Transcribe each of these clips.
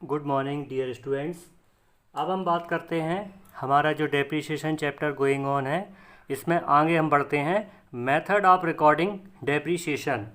Good morning dear students. अब हम बात करते हैं हमारा जो डेप्रीशिएशन चैप्टर गोइंग ऑन है, इसमें आगे हम बढ़ते हैं मेथड ऑफ रिकॉर्डिंग डेप्रीशिएशन।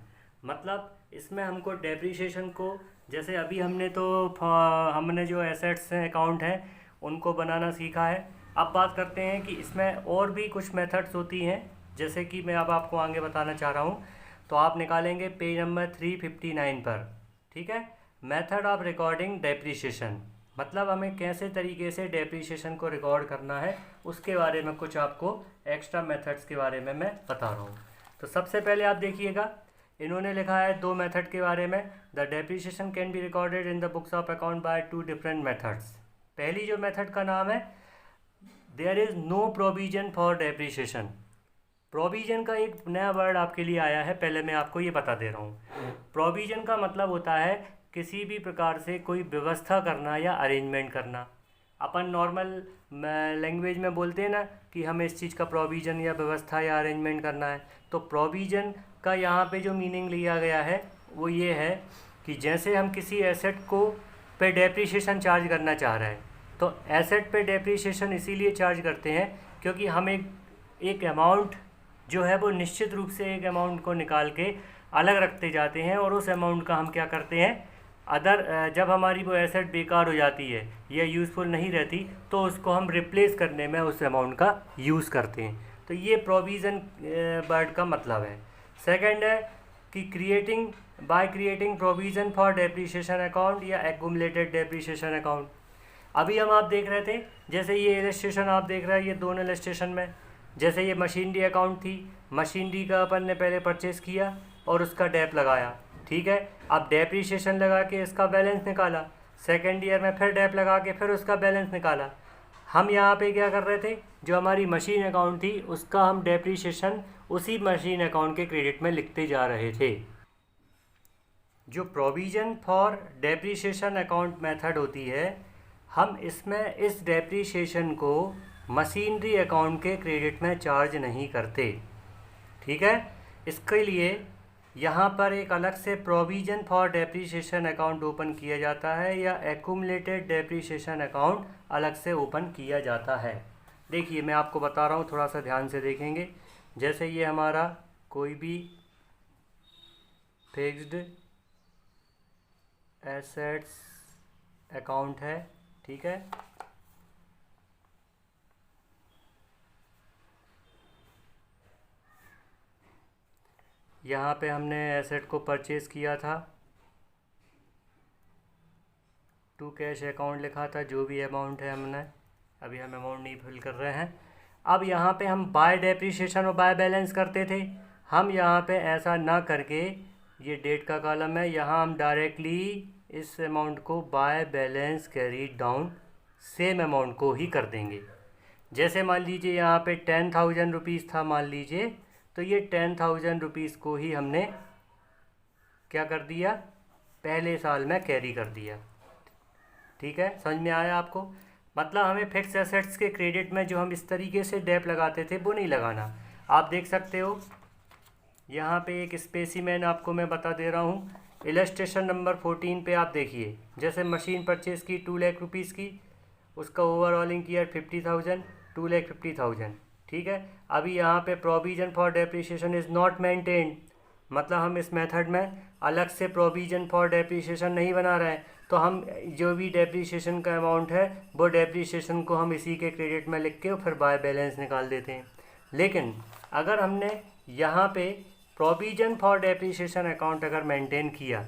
मतलब इसमें हमको डेप्रीशिएशन को, जैसे अभी हमने जो एसेट्स हैं, अकाउंट हैं, उनको बनाना सीखा है। अब बात करते हैं कि इसमें और भी कुछ मेथड्स होती हैं, जैसे कि मैं अब आपको आगे बताना चाह रहा हूँ। तो आप निकालेंगे पेज नंबर 359 पर, ठीक है। मेथड ऑफ रिकॉर्डिंग डेप्रीशिएशन, मतलब हमें कैसे तरीके से डेप्रीशिएशन को रिकॉर्ड करना है, उसके बारे में कुछ आपको एक्स्ट्रा मेथड्स के बारे में मैं बता रहा हूँ। तो सबसे पहले आप देखिएगा, इन्होंने लिखा है दो मेथड के बारे में। The depreciation can be recorded in the books of account by two different methods. पहली जो मेथड का नाम है, there is no provision for depreciation. Provision का एक नया वर्ड आपके लिए आया है, पहले मैं आपको ये बता दे रहा हूँ। प्रोविजन का मतलब होता है किसी भी प्रकार से कोई व्यवस्था करना या अरेंजमेंट करना। अपन नॉर्मल लैंग्वेज में बोलते हैं ना कि हमें इस चीज़ का प्रोविज़न या व्यवस्था या अरेंजमेंट करना है। तो प्रोविज़न का यहाँ पे जो मीनिंग लिया गया है वो ये है कि जैसे हम किसी एसेट को पे डेप्रीशिएशन चार्ज करना चाह रहे हैं, तो एसेट पे डेप्रीशिएशन इसीलिए चार्ज करते हैं क्योंकि हम एक अमाउंट जो है वो निश्चित रूप से एक अमाउंट को निकाल के अलग रखते जाते हैं, और उस अमाउंट का हम क्या करते हैं, जब हमारी वो एसेट बेकार हो जाती है या यूज़फुल नहीं रहती, तो उसको हम रिप्लेस करने में उस अमाउंट का यूज़ करते हैं। तो ये प्रोविज़न वर्ड का मतलब है। सेकंड है कि by creating provision for depreciation account या एक्यूमुलेटेड डेप्रीशिएशन अकाउंट। अभी आप देख रहे थे, जैसे ये इलस्ट्रेशन आप देख रहे हैं, ये दोनों इलस्ट्रेशन में, जैसे ये मशीनरी अकाउंट थी, मशीनरी का अपन ने पहले परचेज़ किया और उसका डेप लगाया, ठीक है। अब डेप्रीशिएशन लगा के इसका बैलेंस निकाला, सेकेंड ईयर में फिर डेप लगा के फिर उसका बैलेंस निकाला। हम यहाँ पे क्या कर रहे थे, जो हमारी मशीन अकाउंट थी उसका हम डेप्रीशिएशन उसी मशीन अकाउंट के क्रेडिट में लिखते जा रहे थे। जो provision for depreciation account method होती है, हम इसमें इस डेप्रीशिएशन को मशीनरी अकाउंट के क्रेडिट में चार्ज नहीं करते, ठीक है। इसके लिए यहाँ पर एक अलग से provision for depreciation account open किया जाता है या एक्यूमुलेटेड डेप्रीशिएशन अकाउंट अलग से ओपन किया जाता है। देखिए मैं आपको बता रहा हूँ, थोड़ा सा ध्यान से देखेंगे। जैसे ये हमारा कोई भी फिक्स्ड एसेट्स अकाउंट है, ठीक है। यहाँ पे हमने एसेट को परचेज़ किया था, टू कैश अकाउंट लिखा था, जो भी अमाउंट है हमने, अभी हम अमाउंट नहीं फिल कर रहे हैं। अब यहाँ पे हम बाय डेप्रीशिएशन और बाय बैलेंस करते थे, हम यहाँ पे ऐसा ना करके, ये डेट का कॉलम है, यहाँ हम डायरेक्टली इस अमाउंट को by balance carried down same amount को ही कर देंगे। जैसे मान लीजिए यहाँ पे 10,000 रुपीज़ था मान लीजिए, तो ये 10,000 रुपीज़ को ही हमने क्या कर दिया, पहले साल में कैरी कर दिया, ठीक है। समझ में आया आपको? मतलब हमें फिक्स एसेट्स के क्रेडिट में जो हम इस तरीके से डेप लगाते थे वो नहीं लगाना। आप देख सकते हो यहाँ पे एक स्पेसिमेन आपको मैं बता दे रहा हूँ। इलस्ट्रेशन नंबर 14 पे आप देखिए, जैसे मशीन परचेज़ की 2 लाख रुपीज़ की, उसका ओवरऑलिंग ईयर 50,000, 2,50,000, ठीक है। अभी यहाँ पे provision for depreciation is not maintained, मतलब हम इस मेथड में अलग से प्रोविज़न फॉर डेप्रीशिएशन नहीं बना रहे हैं, तो हम जो भी डेप्रीशिएशन का अमाउंट है वो डेप्रीशिएशन को हम इसी के क्रेडिट में लिख के फिर बाय बैलेंस निकाल देते हैं। लेकिन अगर हमने यहाँ पे प्रोविज़न फॉर डेप्रीशिएशन अकाउंट अगर मेंटेन किया,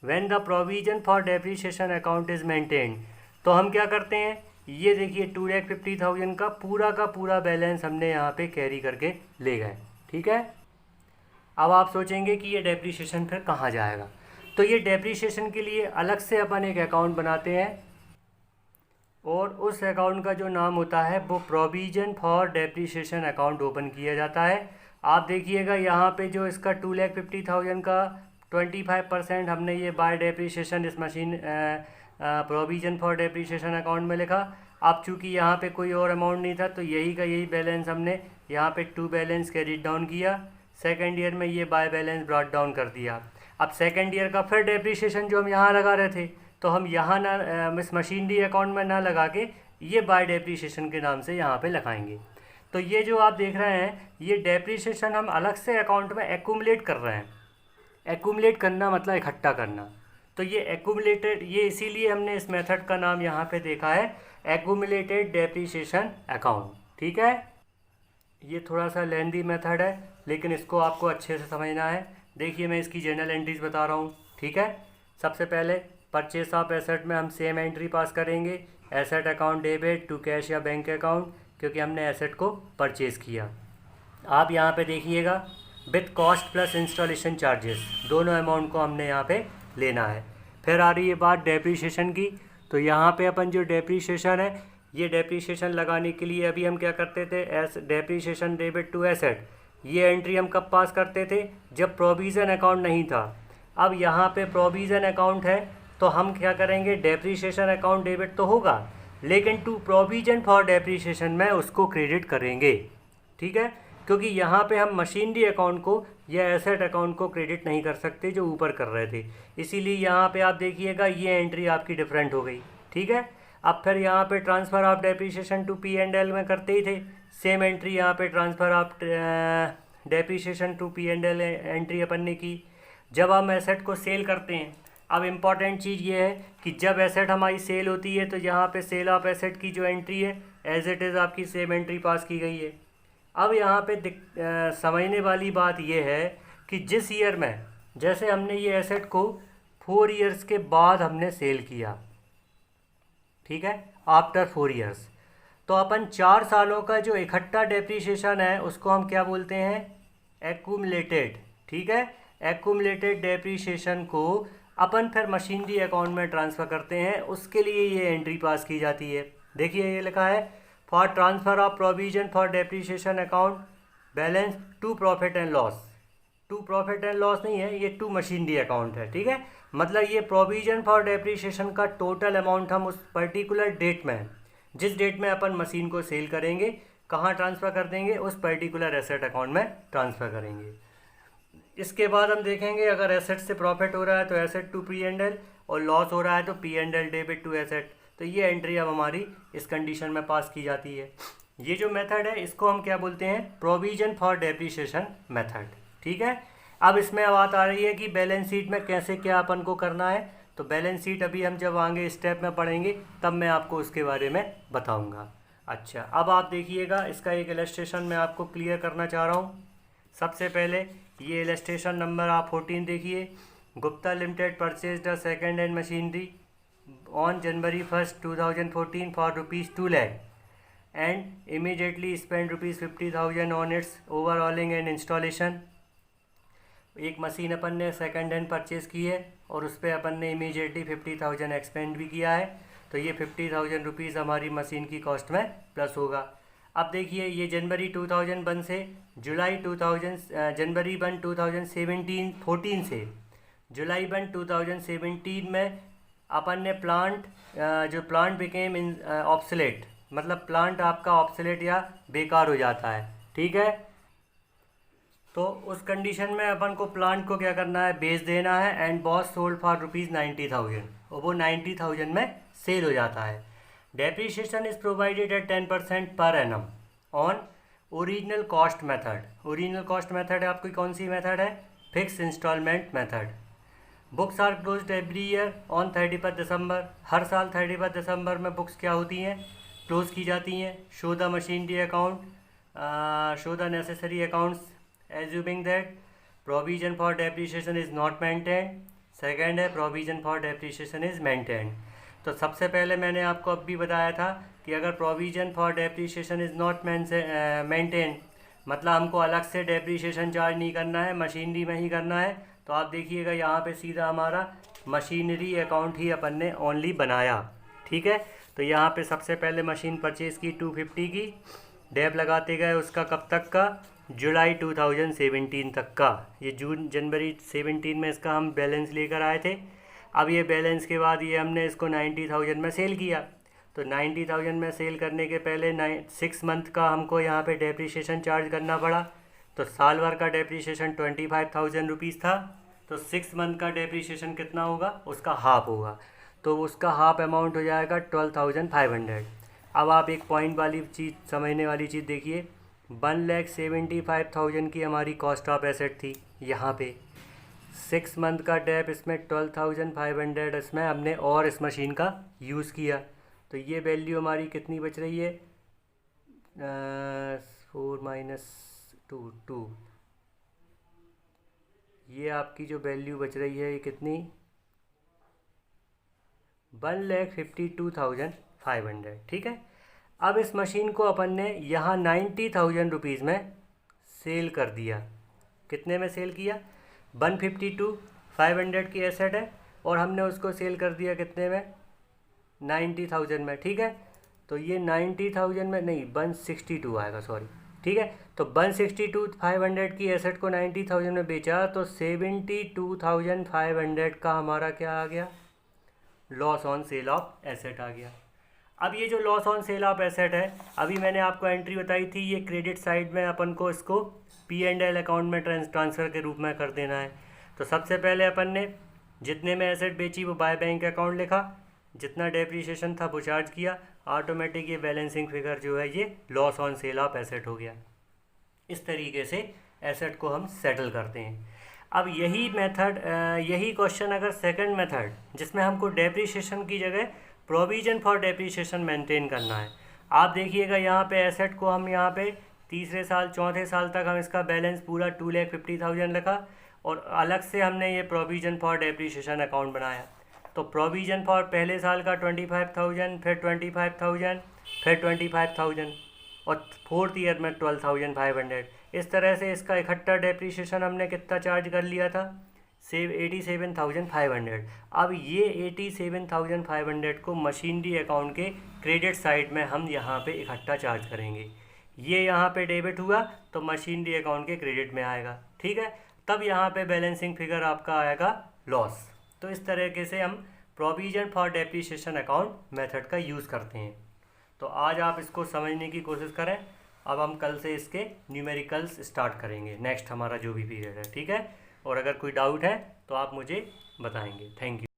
when the provision for depreciation account is maintained, तो हम क्या करते हैं, ये देखिए 2,50,000 का पूरा बैलेंस हमने यहाँ पे कैरी करके ले गए, ठीक है। अब आप सोचेंगे कि ये डेप्रीशिएशन फिर कहाँ जाएगा, तो ये डेप्रीशिएशन के लिए अलग से अपन एक अकाउंट बनाते हैं, और उस अकाउंट का जो नाम होता है वो provision for depreciation account open किया जाता है। आप देखिएगा यहाँ पे जो इसका 2,50,000 का 25% हमने ये बाय डेप्रीशिएशन इस machine provision for depreciation account में लिखा। अब चूँकि यहाँ पे कोई और अमाउंट नहीं था, तो यही का यही बैलेंस हमने यहाँ पे टू बैलेंस कैरी डाउन किया, सेकेंड ईयर में ये बाय बैलेंस ब्रॉट डाउन कर दिया। अब सेकेंड ईयर का फिर डेप्रीशिएशन जो हम यहाँ लगा रहे थे, तो हम यहाँ ना इस मशीनरी अकाउंट में ना लगा के ये बाय डेप्रीशिएशन के नाम से यहाँ पे लगाएंगे। तो ये जो आप देख रहे हैं ये डेप्रीशिएशन हम अलग से अकाउंट में एक्यूमुलेट कर रहे हैं। एक्यूमुलेट करना मतलब इकट्ठा करना। तो ये एक्यूमुलेटेड, ये इसीलिए हमने इस मेथड का नाम यहाँ पे देखा है एक्यूमुलेटेड डेप्रीशिएशन अकाउंट। ठीक है, ये थोड़ा सा लेंदी मेथड है लेकिन इसको आपको अच्छे से समझना है। देखिए मैं इसकी जर्नल एंट्रीज बता रहा हूँ। ठीक है, सबसे पहले परचेस ऑफ एसेट में हम सेम एंट्री पास करेंगे, asset account debit to cash या बैंक अकाउंट, क्योंकि हमने एसेट को परचेज़ किया। आप यहाँ पे देखिएगा with cost plus installation charges, दोनों अमाउंट को हमने यहाँ पे लेना है। फिर आ रही है बात डेप्रीशिएशन की। तो यहाँ पे अपन जो डेप्रीशिएशन है, ये डेप्रीशिएशन लगाने के लिए अभी हम क्या करते थे, डेप्रीशिएशन डेबिट टू एसेट, ये एंट्री हम कब पास करते थे, जब प्रोविज़न अकाउंट नहीं था। अब यहाँ पे प्रोविज़न अकाउंट है तो हम क्या करेंगे, डेप्रीशिएशन अकाउंट डेबिट तो होगा लेकिन टू प्रोविज़न फॉर डेप्रीशिएशन में उसको क्रेडिट करेंगे। ठीक है, क्योंकि यहाँ पे हम मशीनरी अकाउंट को या एसेट अकाउंट को क्रेडिट नहीं कर सकते जो ऊपर कर रहे थे, इसीलिए यहाँ पे आप देखिएगा ये एंट्री आपकी डिफरेंट हो गई। ठीक है, अब फिर यहाँ पे transfer of depreciation to P&L में करते ही थे, सेम एंट्री यहाँ पे transfer of depreciation to P&L entry अपन ने की। जब हम एसेट को सेल करते हैं, अब इम्पॉर्टेंट चीज़ ये है कि जब एसेट हमारी सेल होती है तो यहाँ पे सेल ऑफ एसेट की जो एंट्री है एज इट इज़ आपकी सेम एंट्री पास की गई है। अब यहाँ पे समझने वाली बात ये है कि जिस ईयर में, जैसे हमने ये एसेट को 4 ईयर्स के बाद हमने सेल किया, ठीक है, आफ्टर 4 ईयर्स, तो अपन 4 सालों का जो इकट्ठा डेप्रीशिएशन है उसको हम क्या बोलते हैं, एक्यूमुलेटेड। ठीक है, एक्यूमुलेटेड डेप्रीशिएशन को अपन फिर मशीनरी अकाउंट में ट्रांसफ़र करते हैं, उसके लिए ये एंट्री पास की जाती है। देखिए ये लिखा है for transfer of provision for depreciation account balance to profit and loss. To profit and loss नहीं है, ये टू मशीनरी अकाउंट है। ठीक है, मतलब ये प्रोविजन फॉर डेप्रीशिएशन का टोटल अमाउंट हम उस पर्टिकुलर डेट में, जिस डेट में अपन मशीन को सेल करेंगे, कहाँ ट्रांसफ़र कर देंगे, उस पर्टिकुलर एसेट अकाउंट में ट्रांसफ़र करेंगे। इसके बाद हम देखेंगे अगर एसेट से प्रॉफिट हो रहा है तो एसेट टू P&L और लॉस हो रहा है तो P&L डेबिट टू एसेट। तो ये एंट्री अब हमारी इस कंडीशन में पास की जाती है। ये जो मेथड है इसको हम क्या बोलते हैं, प्रोविजन फॉर डेप्रीशिएशन मेथड। ठीक है, अब इसमें बात आ रही है कि बैलेंस शीट में कैसे क्या अपन को करना है। तो बैलेंस शीट अभी हम जब आगे स्टेप में पढ़ेंगे तब मैं आपको उसके बारे में बताऊँगा। अच्छा, अब आप देखिएगा इसका एक इलस्ट्रेशन मैं आपको क्लियर करना चाह रहा हूँ। सबसे पहले ये इलस्ट्रेशन नंबर आप 14 देखिए। Gupta limited purchase the second hand machinery on January 1st 2014 for ₹2 lakh and immediately spend ₹50,000 on it's overhauling and installation. एक मशीन अपन ने सेकेंड हैंड परचेज़ की है और उस पर अपन ने इमीडिएटली 50,000 एक्सपेंड भी किया है, तो ये 50,000 रुपीज़ हमारी मशीन की कॉस्ट में प्लस होगा। अब देखिए ये जनवरी 2001 से जनवरी 1 2014 से जुलाई 1 2017 में अपन ने जो प्लांट बिकेम ऑब्सोलेट, मतलब प्लांट आपका ऑब्सोलेट या बेकार हो जाता है। ठीक है, तो उस कंडीशन में अपन को प्लांट को क्या करना है, बेच देना है एंड बॉस सोल्ड फॉर ₹90,000 और वो 90,000 में सेल हो जाता है। Depreciation is provided at 10% per annum on original cost method. Original cost method आपकी कौन सी मेथड है, fix installment method. Books are closed every year on 31 December. हर साल 31 दिसंबर में बुक्स क्या होती हैं, क्लोज की जाती हैं। Show the machinery account, show the necessary accounts assuming that provision for depreciation is not maintained. Second है provision for depreciation is maintained. तो सबसे पहले मैंने आपको अब भी बताया था कि अगर provision for depreciation is not maintain, मतलब हमको अलग से डेप्रीशिएशन चार्ज नहीं करना है, मशीनरी में ही करना है। तो आप देखिएगा यहाँ पे सीधा हमारा मशीनरी अकाउंट ही अपन ने ओनली बनाया। ठीक है, तो यहाँ पे सबसे पहले मशीन परचेज़ की 250 की, डेप लगाते गए उसका कब तक का, जुलाई 2017 तक का। ये जनवरी 17 में इसका हम बैलेंस लेकर आए थे। अब ये बैलेंस के बाद ये हमने इसको 90,000 में सेल किया। तो 90,000 में सेल करने के पहले 6 मंथ का हमको यहाँ पे डेप्रीशिएशन चार्ज करना पड़ा। तो साल भर का डेप्रीशिएशन 25,000 रुपीज़ था, तो 6 मंथ का डेप्रीशिएशन कितना होगा, उसका हाफ होगा। तो उसका हाफ अमाउंट हो जाएगा 12,500। अब आप एक पॉइंट वाली चीज़ समझने वाली चीज़ देखिए, 1,75,000 की हमारी कॉस्ट ऑफ एसेट थी यहाँ पे। 6 मंथ का डेप, इसमें 12,500 इसमें हमने और इस मशीन का यूज़ किया, तो ये वैल्यू हमारी कितनी बच रही है, 4 माइनस 2, ये आपकी जो वैल्यू बच रही है ये कितनी, 1,52,500। ठीक है। अब इस मशीन को अपन ने यहाँ 90,000 रुपीज़ में सेल कर दिया। कितने में सेल किया, 152,500 की एसेट है और हमने उसको सेल कर दिया कितने में, 90,000 में। ठीक है, तो ये 90,000 में नहीं, 162 आएगा, सॉरी। ठीक है, तो 162,500 की एसेट को 90,000 में बेचा, तो 72,500 का हमारा क्या आ गया, loss on sale of asset आ गया। अब ये जो loss on sale of asset है, अभी मैंने आपको एंट्री बताई थी, ये क्रेडिट साइड में अपन को इसको P&L अकाउंट में ट्रांसफ़र के रूप में कर देना है। तो सबसे पहले अपन ने जितने में एसेट बेची वो बाय बैंक अकाउंट लिखा, जितना डेप्रीशिएशन था वो चार्ज किया, ऑटोमेटिक ये बैलेंसिंग फिगर जो है ये loss on sale of asset हो गया। इस तरीके से एसेट को हम सेटल करते हैं। अब यही मेथड, यही क्वेश्चन अगर सेकंड मेथड जिसमें हमको डेप्रीशिएशन की जगह प्रोविजन फॉर डेप्रीशिएशन मेंटेन करना है, आप देखिएगा यहाँ पे एसेट को हम यहाँ पे तीसरे साल चौथे साल तक हम इसका बैलेंस पूरा 2,50,000 लिखा और अलग से हमने ये प्रोविजन फॉर डेप्रीशिएशन अकाउंट बनाया। तो प्रोविजन फॉर पहले साल का 25,000, फिर 25,000, फिर 25,000 और फोर्थ ईयर में 12,500। इस तरह से इसका इकट्ठा डेप्रीशिएशन हमने कितना चार्ज कर लिया था, 87,500। अब ये 87,500 को मशीनरी अकाउंट के क्रेडिट साइड में हम यहाँ पे इकट्ठा चार्ज करेंगे। ये यहाँ पे डेबिट हुआ तो मशीनरी अकाउंट के क्रेडिट में आएगा। ठीक है, तब यहाँ पे बैलेंसिंग फिगर आपका आएगा लॉस। तो इस तरीके से हम provision for depreciation account method का यूज़ करते हैं। तो आज आप इसको समझने की कोशिश करें। अब हम कल से इसके न्यूमेरिकल्स स्टार्ट करेंगे, नेक्स्ट हमारा जो भी पीरियड है। ठीक है, और अगर कोई डाउट है तो आप मुझे बताएंगे। Thank you.